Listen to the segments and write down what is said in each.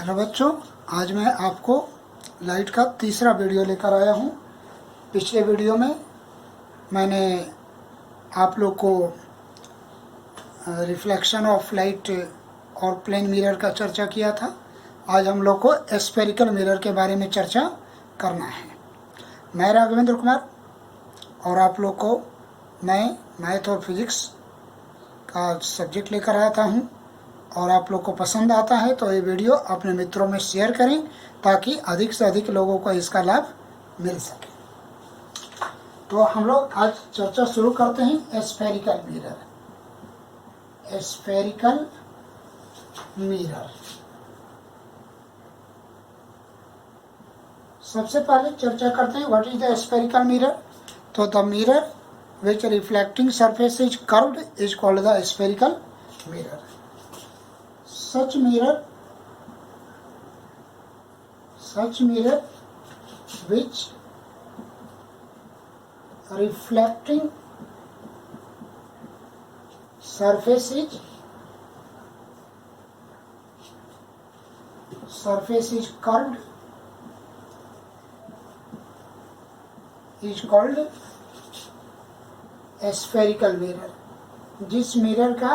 Hello बच्चों, आज मैं आपको लाइट का तीसरा वीडियो लेकर आया हूँ। पिछले वीडियो में मैंने आप लोग को रिफ्लेक्शन ऑफ लाइट और प्लेन मिरर का चर्चा किया था। आज हम लोग को स्फेरिकल मिरर के बारे में चर्चा करना है। मैं राघवेंद्र कुमार और आप लोग को मैं मैथ और फिजिक्स का सब्जेक्ट लेकर आता हूँ और आप लोग को पसंद आता है तो ये वीडियो अपने मित्रों में शेयर करें ताकि अधिक से अधिक लोगों को इसका लाभ मिल सके। तो हम लोग आज चर्चा शुरू करते हैं स्फेरिकल मिरर। स्फेरिकल मिरर सबसे पहले चर्चा करते हैं what is the spherical mirror. तो the mirror which reflecting surface is curved is called the spherical mirror. Such mirror which reflecting surface is curved is called spherical mirror. जिस mirror का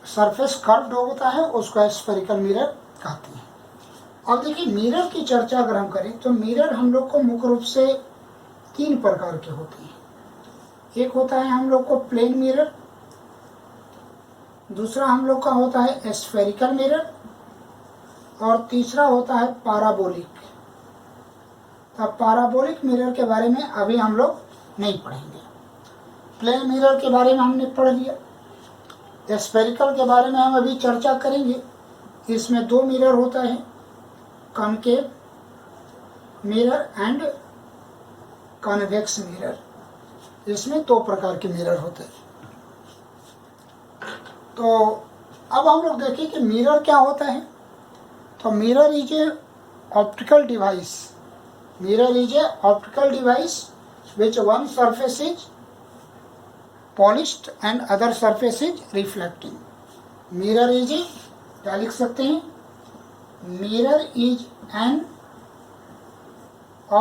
surface curved होता है उसको spherical mirror कहते हैं। अब देखिए, मिरर की चर्चा अगर हम करें तो मिरर हम लोग को मुख्य रूप से तीन प्रकार के होते हैं। एक होता है हम लोग को प्लेन मिरर, दूसरा हम लोग का होता है स्फेरिकल मिरर और तीसरा होता है पैराबोलिक। अब पैराबोलिक मिरर के बारे में अभी हम लोग नहीं पढ़ेंगे। प्लेन मिरर के बारे में हमने पढ़ लिया। स्फेरिकल के बारे में हम अभी चर्चा करेंगे। इसमें दो मिरर होता है, concave mirror and convex mirror. इसमें दो प्रकार के मिरर होते हैं। तो अब हम लोग देखें कि मिरर क्या होता है। तो mirror is a optical device. Mirror is a optical device which one surface is polished and other surface is reflecting. Mirror is a, क्या लिख सकते हैं? Mirror is an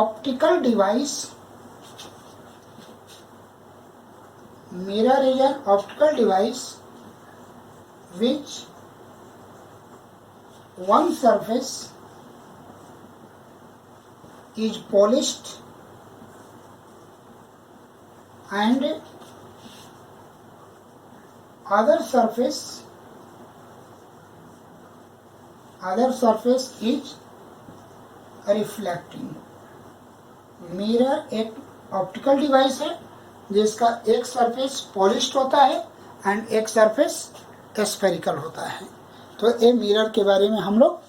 optical device. Mirror is an optical device which one surface is polished and other surface is reflecting. Mirror एक optical device है जिसका एक surface polished होता है एंड एक सरफेस स्फेरिकल होता है। तो ये मिरर के बारे में हम लोग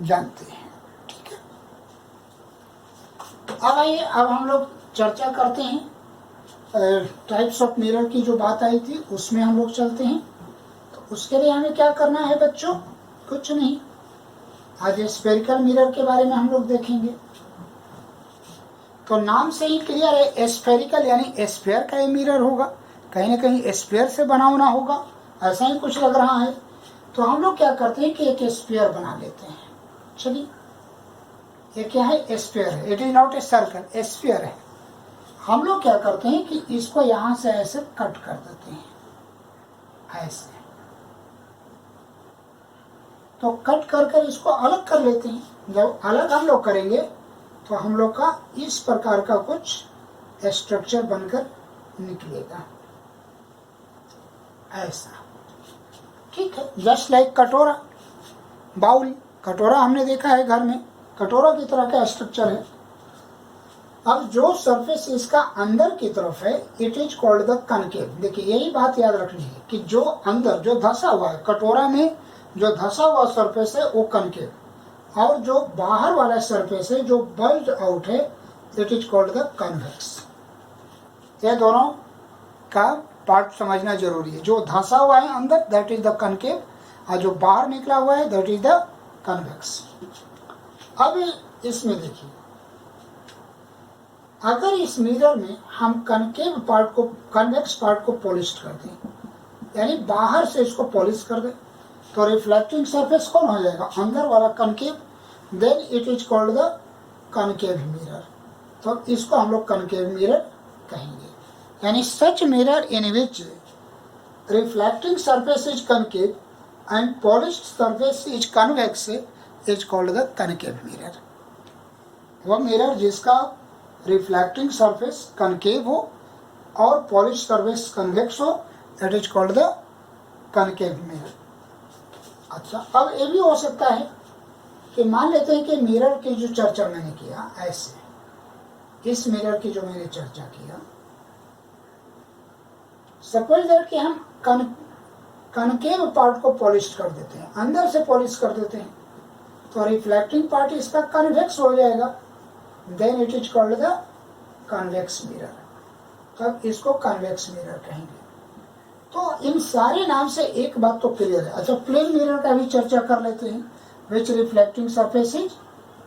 जानते हैं। अब आइए, अब हम लोग चर्चा करते हैं टाइप्स ऑफ मिरर की जो बात आई थी उसमें हम लोग चलते हैं। तो उसके लिए हमें क्या करना है बच्चों? कुछ नहीं। आज स्फेरिकल मिरर के बारे में हम लोग देखेंगे। तो नाम से ही क्लियर है, स्फेरिकल यानी स्फेयर का ये मिरर होगा, कहीं ना कहीं स्फेयर से बना होना होगा, ऐसा ही कुछ लग रहा है। तो हम लोग क्या करते हैं कि एक स्फेयर बना लेते हैं। चलिए, ये क्या है? स्फीयर है। It is not a circle, sphere है। हम लोग क्या करते हैं कि इसको यहां से ऐसे कट कर देते हैं, ऐसे। तो कट कर कर इसको अलग कर लेते हैं। जब अलग हम लोग करेंगे तो हम लोग का इस प्रकार का कुछ स्ट्रक्चर बनकर निकलेगा, ऐसा। ठीक है, जस्ट लाइक कटोरा, बाउल। कटोरा हमने देखा है घर में, कटोरा की तरह का स्ट्रक्चर है। अब जो सरफेस इसका अंदर की तरफ है, it is called the concave. देखिए, यही बात याद रखनी है कि जो अंदर जो धसा हुआ है, कटोरा में जो धसा हुआ सरफेस है वो कनकेव, और जो बाहर वाला सरफेस है जो बल्ज आउट है, it is called the convex. ये दोनों का पार्ट समझना जरूरी है। जो धसा हुआ है अंदर, दैट इज द कनकेव, और जो बाहर निकला हुआ है, दैट इज द कन्वेक्स। अब इसमें देखिए, अगर इस मिरर में हम कनकेव पार्ट को, कन्वेक्स पार्ट को पॉलिश कर दें यानी बाहर से इसको पॉलिश कर दे तो रिफ्लेक्टिंग सरफेस कौन हो जाएगा, अंदर वाला concave, then it is called the concave mirror. तो इसको हम लोग कनकेव मिरर कहेंगे। यानी such mirror in which reflecting surface is concave and polished surface is convex is called the concave mirror. वह मिरर जिसका रिफ्लेक्टिंग सरफेस कनकेव हो और पॉलिश सरफेस कन्वेक्स हो, that is called the concave mirror. अच्छा, अब ये भी हो सकता है कि मान लेते हैं कि मिरर की जो चर्चा मैंने किया ऐसे, इस मिरर की जो मैंने चर्चा किया, सपोज दैट कि हम कनकेव पार्ट को पॉलिश कर देते हैं, अंदर से पॉलिश कर देते हैं, तो रिफ्लेक्टिंग पार्ट इसका कन्वेक्स हो जाएगा, then it is called the convex mirror. तब इसको कन्वेक्स मिरर कहेंगे। तो इन सारे नाम से एक बात तो क्लियर है। अच्छा, प्लेन मिरर का भी चर्चा कर लेते हैं, which reflecting surface is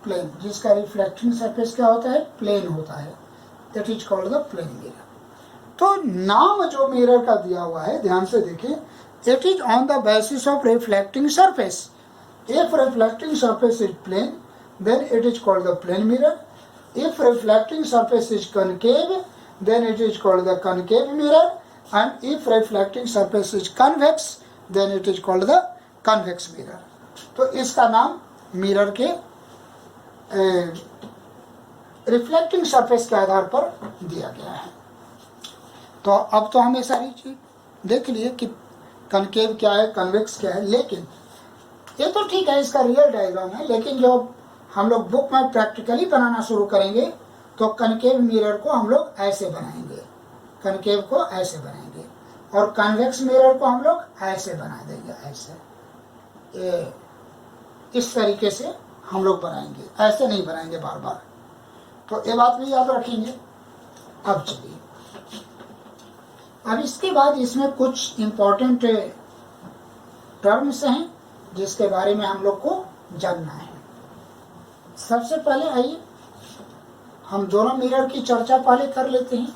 plane, जिसका रिफ्लेक्टिंग सरफेस क्या होता है, प्लेन होता है, that is called the plane mirror. तो नाम जो मिरर का दिया हुआ है, ध्यान से देखिए, it is on the basis of reflecting surface. If reflecting surface is plane, then it is called the plane mirror. If reflecting surface is concave, then it is called the concave mirror, and if reflecting surface is convex, then it is called the convex mirror. तो इसका नाम mirror के reflecting surface के आधार पर दिया गया है। तो अब तो हमें सारी चीज देख लिए कि कनकेव क्या है, कन्वेक्स क्या है, लेकिन ये तो ठीक है, इसका रियल डायग्राम है, लेकिन जब हम लोग बुक में प्रैक्टिकली बनाना शुरू करेंगे तो कनकेव मिरर को हम लोग ऐसे बनाएंगे, कनकेव को ऐसे बनाएंगे, और कन्वेक्स मिरर को हम लोग ऐसे बना देंगे, ऐसे ये इस तरीके से हम लोग बनाएंगे, ऐसे नहीं बनाएंगे बार बार। तो ये बात भी याद रखेंगे। अब चलिए, अब इसके बाद इसमें कुछ इम्पोर्टेंट टर्म्स हैं जिसके बारे में हम लोग को जानना है। सबसे पहले आइए हम दोनों मिरर की चर्चा पहले कर लेते हैं।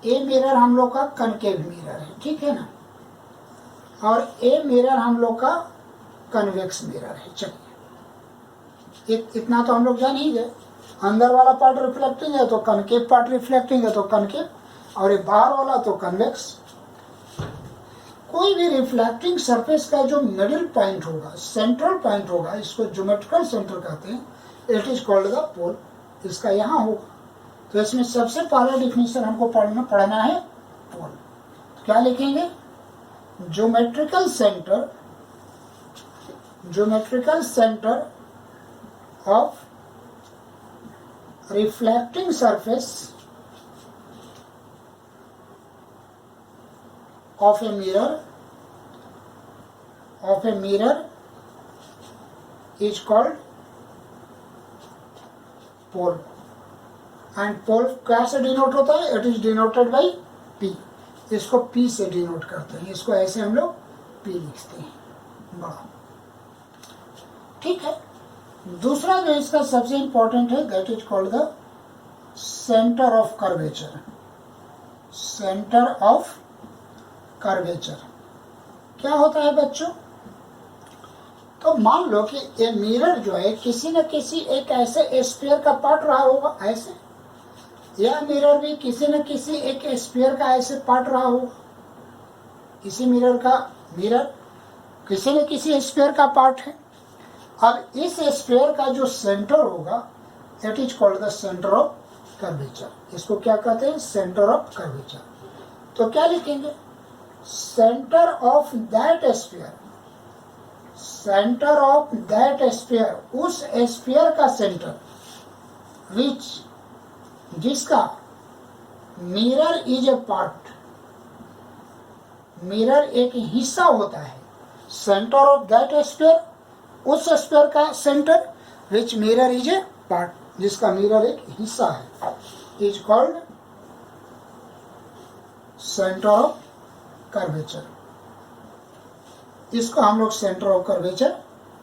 ए मिरर हम लोग का कनकेव मिरर है, ठीक है ना, और ए मिरर हम लोग का कन्वेक्स मिरर है। चलिए, इतना तो हम लोग जान ही गए, अंदर वाला पार्ट रिफ्लेक्टिंग है तो कनकेव पार्ट रिफ्लेक्टिंग है तो कनकेव, और ये बाहर वाला तो कन्वेक्स। कोई भी रिफ्लेक्टिंग सरफेस का जो मिडिल पॉइंट होगा, सेंट्रल पॉइंट होगा, इसको ज्योमेट्रिकल सेंटर कहते हैं, इट इज कॉल्ड द पोल। इसका यहाँ होगा, तो इसमें सबसे पहला डिफिनेशन हमको पढ़ना है पोल। तो क्या लिखेंगे, geometrical centre of reflecting surface of a mirror is called pole. And pole क्या से डिनोट होता है, it is denoted by P. इसको पी से डिनोट करते हैं, इसको ऐसे हम लोग पी लिखते हैं, बड़ा, ठीक है। दूसरा जो इसका सबसे इंपॉर्टेंट है, that is called the centre of curvature. Centre of curvature क्या होता है बच्चों, तो मान लो कि ये मिरर जो है किसी न किसी एक ऐसे स्फीयर का पार्ट रहा होगा, ऐसे, यह मिरर भी किसी न किसी एक स्फीयर का ऐसे पार्ट रहा होगा। इसी मिरर किसी न किसी स्फीयर का पार्ट है। अब इस स्फीयर का जो सेंटर होगा, it is called the centre of curvature. इसको क्या कहते हैं, सेंटर ऑफ कर्वेचर। तो क्या लिखेंगे, centre of that sphere, centre of that sphere, उस स्फीयर का सेंटर, विच, जिसका mirror is a part, mirror एक हिस्सा होता है, सेंटर ऑफ दैट स्फीयर, उस स्फीयर का centre, which mirror is a part, जिसका मिरर एक हिस्सा है, is called centre of curvature. इसको हम लोग सेंटर ऑफ कर्वेचर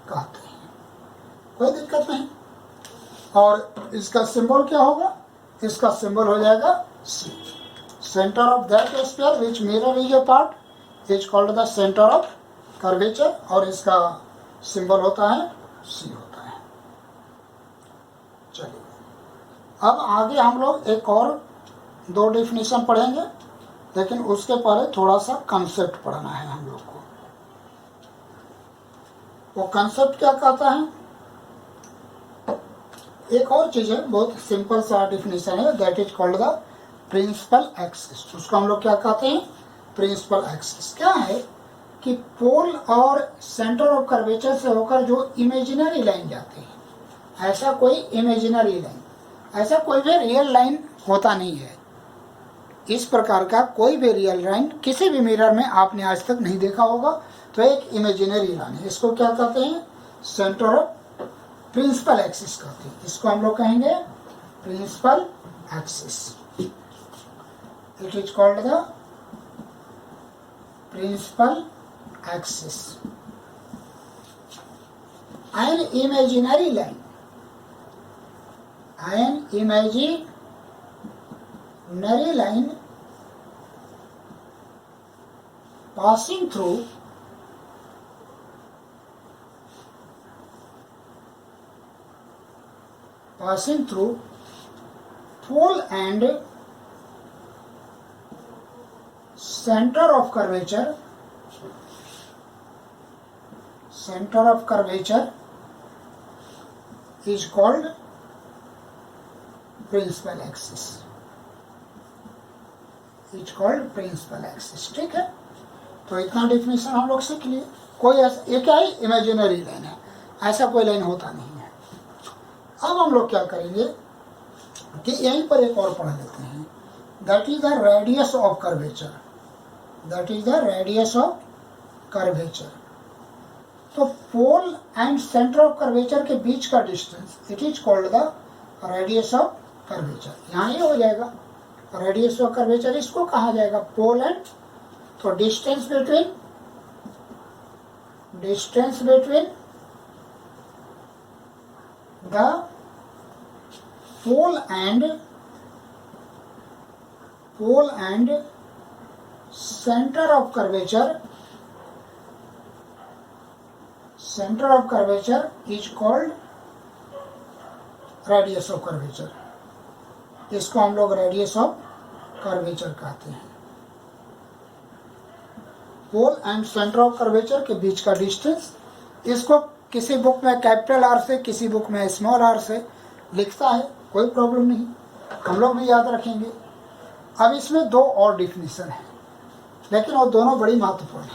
कहते हैं, कोई दिक्कत नहीं। और इसका सिंबल क्या होगा, इसका सिंबल हो जाएगा सी। center of that sphere which mirror is a part is called the center of curvature और इसका सिंबल होता है C होता है। चलिए अब आगे हम लोग एक और 2 डेफिनेशन पढ़ेंगे, लेकिन उसके पहले थोड़ा सा कंसेप्ट पढ़ना है हम लोग को। वो कंसेप्ट क्या कहता है, एक और चीज है, बहुत सिंपल सा डेफिनेशन है, that is called the principal axis. उसको हम लोग क्या कहते हैं, प्रिंसिपल एक्सिस। क्या है कि पोल और सेंटर ऑफ कर्वेचर से होकर जो इमेजिनरी लाइन जाते हैं, ऐसा कोई इमेजिनरी लाइन, ऐसा कोई भी रियल लाइन होता नहीं है। इस प्रकार का कोई भी रियल लाइन किसी भी मिरर में आपने आज तक नहीं देखा होगा, तो एक इमेजिनरी लाइन है। इसको क्या कहते हैं, सेंटर ऑफ प्रिंसिपल एक्सिस कहते हैं। इसको हम लोग कहेंगे principal axis. It is called the principal axis. An imaginary line, an imaginary line passing through pole and center of curvature is called principal axis. It's called principal axis. ठीक है, तो इतना डेफिनेशन हम लोग सीख लिए। कोई ऐसा, ये क्या है, इमेजिनरी लाइन है, ऐसा कोई लाइन होता नहीं है। अब हम लोग क्या करेंगे कि यहीं पर एक और पढ़ लेते हैं, that is the radius of curvature. That is the radius of curvature. तो pole and centre of curvature के बीच का distance, it is called the radius of curvature. यहाँ ही हो जाएगा रेडियस ऑफ कर्वेचर, इसको कहा जाएगा पोल एंड, तो distance between the pole and centre of curvature is called radius of curvature. इसको हम लोग रेडियस ऑफ कर्वेचर कहते हैं। Pole and centre of curvature के बीच का डिस्टेंस, इसको किसी बुक में कैपिटल आर से, किसी बुक में स्मॉल आर से लिखता है, कोई प्रॉब्लम नहीं, हम लोग भी याद रखेंगे। अब इसमें 2 और डेफिनेशन है, लेकिन वो दोनों बड़ी महत्वपूर्ण है।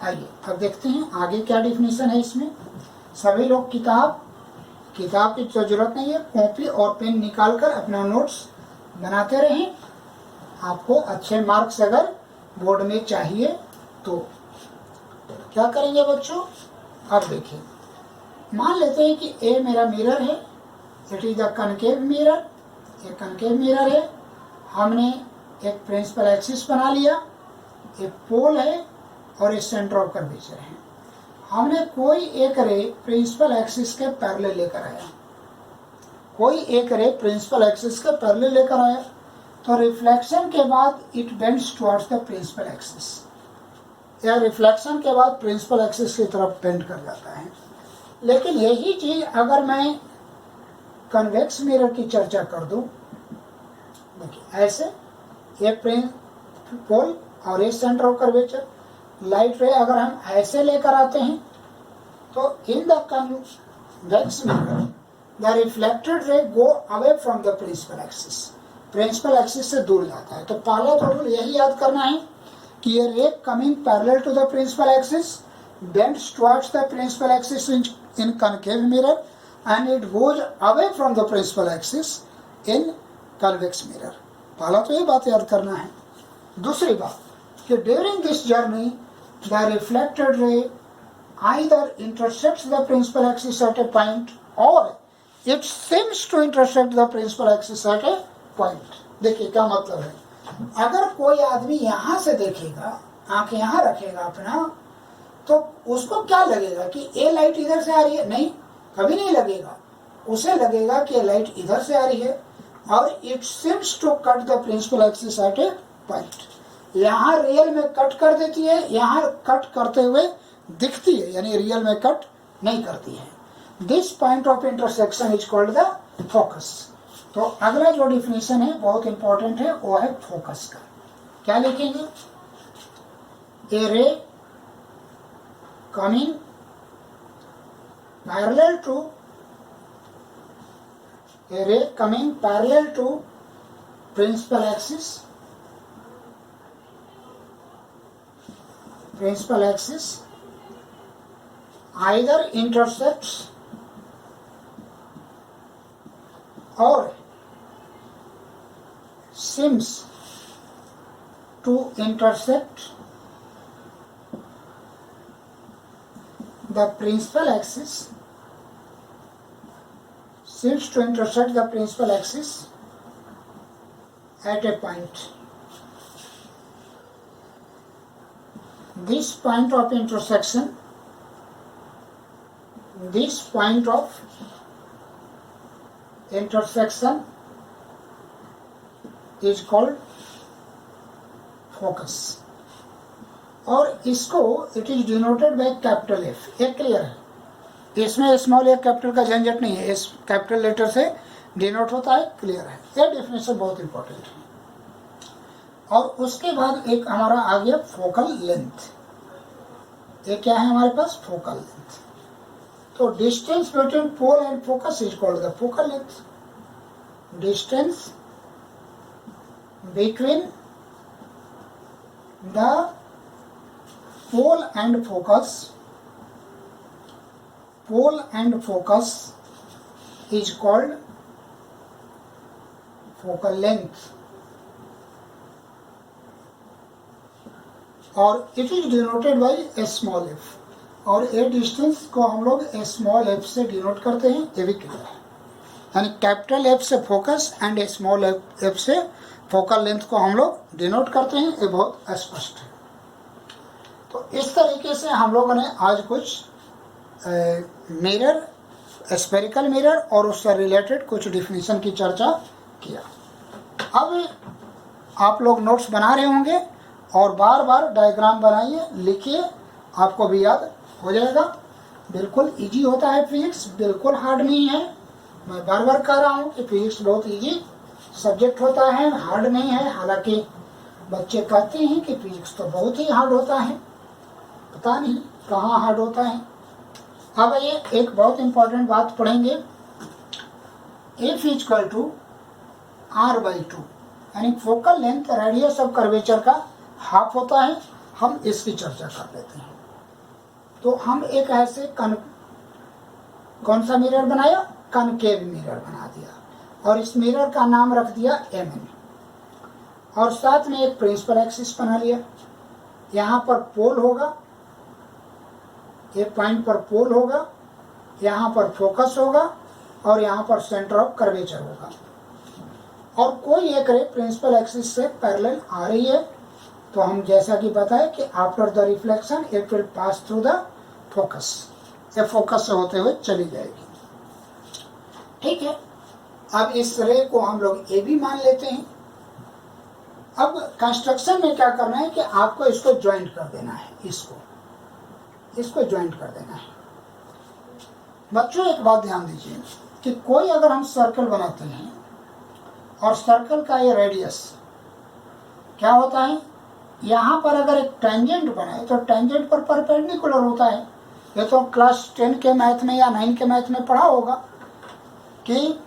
आइए अब देखते हैं आगे क्या डेफिनेशन है इसमें। सभी लोग किताब की तो जरूरत नहीं है, कॉपी और पेन निकाल कर अपना नोट्स बनाते रहें। आपको अच्छे मार्क्स अगर बोर्ड में चाहिए तो क्या करेंगे बच्चों, अब देखिए, मान लेते हैं कि ए मेरा मिरर है, it is the concave mirror, ये कनकेव मिरर है। हमने एक प्रिंसिपल एक्सिस बना लिया, एक पोल है और एक सेंटर ऑफ कर्वेचर है। हमने कोई एक रे प्रिंसिपल एक्सिस के पैरेलल लेकर आया, लेकर आया, तो रिफ्लेक्शन के बाद it bends towards the principal axis, या रिफ्लेक्शन के बाद प्रिंसिपल एक्सिस की तरफ बेंड कर जाता है। लेकिन यही चीज अगर मैं कन्वेक्स मिरर की चर्चा कर दूं, देखिए ऐसे एक पोल और एक सेंटर ऑफ कर्वेचर, लाइट रे अगर हम ऐसे लेकर आते हैं तो in the convex mirror the reflected ray go away from the principal axis से दूर जाता है। तो पहला तो रूल यही याद करना है कि ये ray coming parallel to the principal axis bends towards the principal axis in concave mirror and it goes away from the principal axis in convex mirror. पहला तो ये बात याद करना है। दूसरी बात कि during this journey the reflected रे either intersects the principal axis at a point or it seems to intersect the principal axis at a point। देखिए क्या मतलब है, अगर कोई आदमी यहाँ से देखेगा, आंख यहाँ रखेगा अपना, तो उसको क्या लगेगा कि ये लाइट इधर से आ रही है, नहीं, कभी नहीं लगेगा। उसे लगेगा कि ये लाइट इधर से आ रही है। और it seems to cut the principal axis at a point. यहाँ रियल में कट कर देती है, यहाँ कट करते हुए दिखती है, यानी रियल में कट नहीं करती है। This point of intersection is called the focus. तो अगला जो डिफिनेशन है बहुत इंपॉर्टेंट है, वो है फोकस का। क्या लिखेंगे? A ray coming parallel to a ray coming parallel to principal axis either intersects or seems to intersect the principal axis at a point. This point of intersection is called focus। और इसको it is denoted by capital F। ये clear है, इसमें small ए capital का झंझट नहीं है, इस कैपिटल लेटर से डिनोट होता है, क्लियर है। ये डेफिनेशन बहुत इंपॉर्टेंट है। और उसके बाद एक हमारा आ गया फोकल लेंथ। ये क्या है हमारे पास? Focal length. तो distance between pole and focus is called the focal length. Distance between the pole and focus is called focal length, और it is denoted by a small f। और ये distance को हम लोग स्मॉल एफ से denote करते हैं, ये भी क्लियर है। यानी कैपिटल एफ से फोकस एंड स्मॉल एफ से फोकल लेंथ को हम लोग डिनोट करते हैं, ये बहुत स्पष्ट है। तो इस तरीके से हम लोगों ने आज कुछ मिरर, स्फेरिकल मिरर और उससे रिलेटेड कुछ डिफिनीशन की चर्चा किया। अब आप लोग नोट्स बना रहे होंगे और बार बार डायग्राम बनाइए, लिखिए, आपको भी याद हो जाएगा। बिल्कुल इजी होता है फिजिक्स, बिल्कुल हार्ड नहीं है। मैं बार बार कह रहा हूँ कि फिजिक्स बहुत इजी सब्जेक्ट होता है, हार्ड नहीं है। हालांकि बच्चे कहते हैं कि फिजिक्स तो बहुत ही हार्ड होता है, पता नहीं कहाँ हार्ड होता है। अब ये एक बहुत इंपॉर्टेंट बात पढ़ेंगे, एफ इक्वल टू r/2, यानी focal length radius of curvature का हाफ होता है। हम इसकी चर्चा कर लेते हैं। तो हम एक ऐसे कौन सा मिरर बनाया? कनकेव मिरर बना दिया और इस मिरर का नाम रख दिया mm, और साथ में एक प्रिंसिपल एक्सिस बना लिया। यहाँ पर पोल होगा, ये पॉइंट पर पोल होगा, यहाँ पर फोकस होगा और यहाँ पर सेंटर ऑफ कर्वेचर होगा। और कोई एक रे प्रिंसिपल एक्सिस से पैरेलल आ रही है, तो हम जैसा कि बताए कि after the reflection it will pass through the focus, ये फोकस से होते हुए चली जाएगी। ठीक है, अब इस रे को हम लोग ए भी मान लेते हैं। अब कंस्ट्रक्शन में क्या करना है कि आपको इसको ज्वाइंट कर देना है, इसको ज्वाइंट कर देना है। बच्चों एक बात ध्यान दीजिए कि कोई अगर हम सर्कल बनाते हैं और सर्कल का ये रेडियस क्या होता है, यहाँ पर अगर एक टेंजेंट बनाए तो टेंजेंट पर परपेंडिकुलर होता है। ये तो क्लास 10 के मैथ में या 9 के मैथ में पढ़ा होगा कि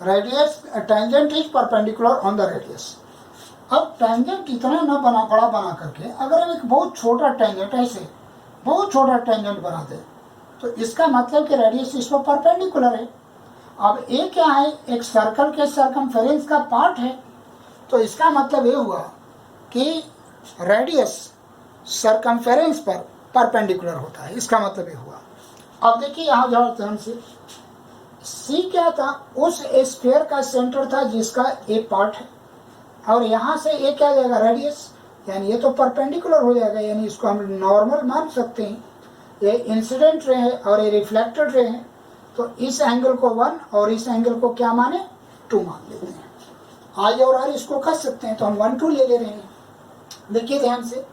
radius tangent is perpendicular on the radius. अब टेंजेंट इतना ना बड़ा बना करके अगर हम एक बहुत छोटा टेंजेंट, ऐसे बहुत छोटा टेंजेंट बना दे तो इसका मतलब कि रेडियस इस पर परपेंडिकुलर है। अब ये क्या है, एक सर्कल के सर्कमफेरेंस का पार्ट है, तो इसका मतलब ये हुआ कि रेडियस सर्कमफेरेंस पर परपेंडिकुलर होता है, इसका मतलब ये हुआ। अब देखिए यहाँ जाओ ध्यान से, सी क्या था, उस स्फीयर का सेंटर था जिसका ए पार्ट है, और यहाँ से ये क्या जाएगा, रेडियस, यानी ये तो परपेंडिकुलर हो जाएगा, यानी इसको हम नॉर्मल मान सकते हैं। ये इंसिडेंट रे है और ये रिफ्लेक्टेड रे है, तो इस एंगल को 1 और इस एंगल को क्या माने, 2 मान लेते हैं। आई और आर इसको कर सकते हैं, तो हम 1 2 ले रहे हैं। देखिए ध्यान से,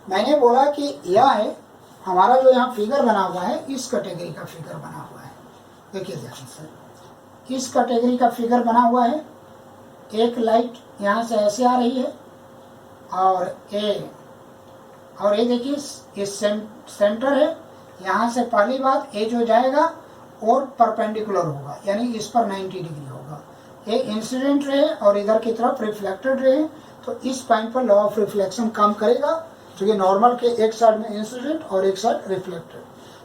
मैंने बोला कि यह है हमारा जो यहाँ फिगर बना हुआ है, इस कैटेगरी का फिगर बना हुआ है। देखिए ध्यान से, इस कैटेगरी का फिगर बना हुआ है। एक लाइट यहाँ से ऐसे आ रही है और ये देखिए इस सेंटर है। यहाँ से पहली बात ए जो जाएगा और परपेंडिकुलर होगा, यानी इस पर 90 डिग्री होगा। ये इंसिडेंट रे और इधर की तरफ रिफ्लेक्टेड रे, तो इस पॉइंट पर लॉ ऑफ रिफ्लेक्शन काम करेगा, क्योंकि नॉर्मल के एक साइड में इंसिडेंट और एक साइड रिफ्लेक्टेड।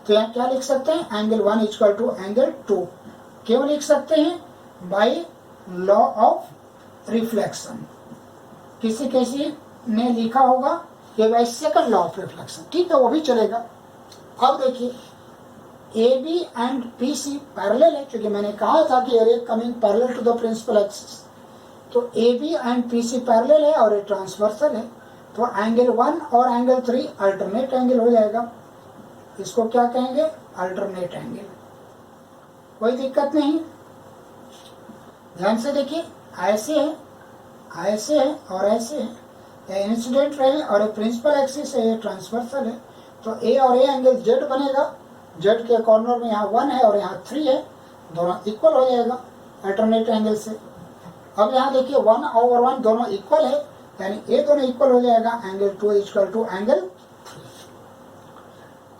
तो यहाँ क्या लिख सकते हैं, एंगल 1 इक्वल टू एंगल 2 क्यों लिख सकते हैं, बाई लॉ ऑफ रिफ्लेक्शन। किसी ने लिखा होगा कि by second law of reflection, ठीक है, वो भी चलेगा। अब देखिए AB एंड PC पैरेलल है, क्योंकि मैंने कहा था कि ray coming parallel to the principal axis. तो AB एंड PC पैरेलल है और ये ट्रांसवर्सल है, तो एंगल 1 और एंगल 3 अल्टरनेट एंगल हो जाएगा। इसको क्या कहेंगे, अल्टरनेट एंगल। कोई दिक्कत नहीं। ध्यान से देखिए, ऐसे है और ऐसे है, ये इंसिडेंट रे है और ये प्रिंसिपल एक्सिस है, ये ट्रांसवर्सल है। तो ए और ए एंगल जेड बनेगा। जेड के कॉर्नर में यहाँ 1 है और यहाँ 3 है, दोनों इक्वल हो जाएगा अल्टरनेट एंगल से। अब यहाँ देखिए 1 over 1 दोनों इक्वल है, यानी ये दोनों इक्वल हो जाएगा, एंगल 2 इक्वल टू एंगल 3।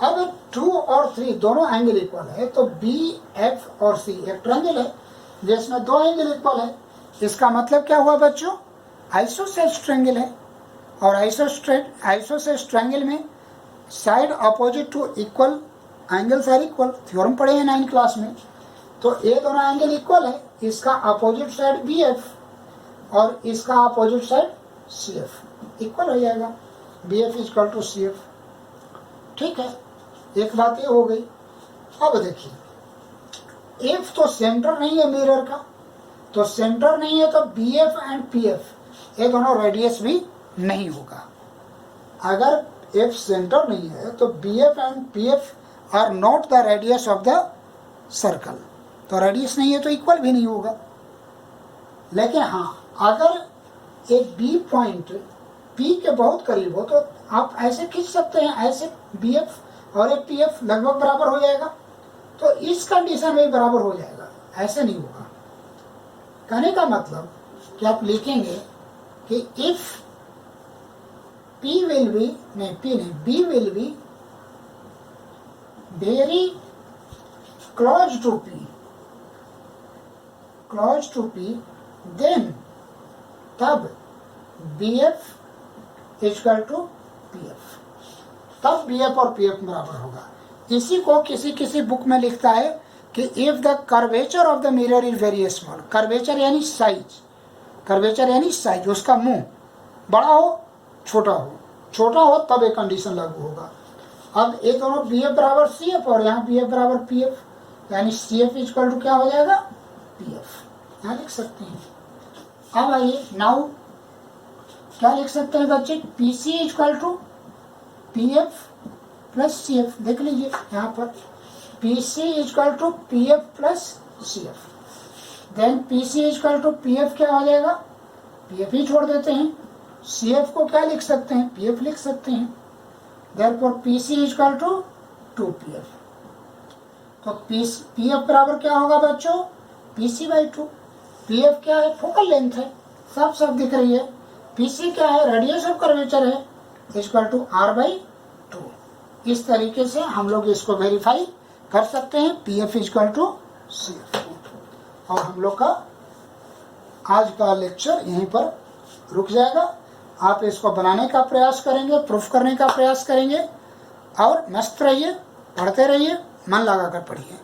अब 2 और 3 दोनों एंगल इक्वल है, तो BF और C एक ट्रायंगल है जिसमें 2 एंगल इक्वल है। इसका मतलब क्या हुआ बच्चों, आइसोसेलेस ट्रायंगल है, और आइसोसेलेस ट्रायंगल में side opposite to equal angles are equal, theorem पढ़े हैं 9th क्लास में। तो ये दोनों एंगल इक्वल है, इसका अपोजिट साइड BF और इसका अपोजिट साइड CF इक्वल हो जाएगा, BF इक्वल टू CF। ठीक है, एक बात ये हो गई। अब देखिए F तो सेंटर नहीं है मिरर का, तो सेंटर नहीं है तो BF एंड PF ये दोनों रेडियस भी नहीं होगा। अगर F सेंटर नहीं है तो BF and PF are not the radius of the circle, तो रेडियस नहीं है तो इक्वल भी नहीं होगा। लेकिन हाँ, अगर एक B पॉइंट P के बहुत करीब हो तो आप ऐसे खींच सकते हैं, ऐसे BF और एक PF लगभग बराबर हो जाएगा, तो इस कंडीशन में बराबर हो जाएगा, ऐसे नहीं होगा। कहने का मतलब कि आप लिखेंगे कि if B will be very close to P, then तब BF इक्वल टू PF, तब BF और PF बराबर होगा। इसी को किसी बुक में लिखता है कि if the curvature of the mirror is very small, curvature यानी साइज, उसका मुंह बड़ा हो छोटा हो तब एक कंडीशन लागू होगा। अब ये दोनों BF बराबर CF और यहाँ BF बराबर PF, यानी CF इक्वल टू क्या हो जाएगा, PF, यहाँ लिख सकते हैं। अब आइए नाउ क्या लिख सकते हैं बच्चे, PC equal to PF plus CF। देख लीजिए यहाँ पर PC equal to PF plus CF, then PC equal to PF क्या हो जाएगा, PF ही छोड़ देते हैं, CF को क्या लिख सकते हैं, PF लिख सकते हैं। Therefore PC equal to 2PF, तो PF बराबर क्या होगा बच्चों, PC/2। PF क्या है, फोकल लेंथ है, सब दिख रही है। PC क्या है, रेडियस ऑफ कर्वेचर है, इक्वल टू R/2। इस तरीके से हम लोग इसको वेरीफाई कर सकते हैं, PF इक्वल टू CF। और हम लोग का आज का लेक्चर यहीं पर रुक जाएगा। आप इसको बनाने का प्रयास करेंगे, प्रूफ करने का प्रयास करेंगे, और मस्त रहिए, पढ़ते रहिए, मन लगाकर पढ़िए।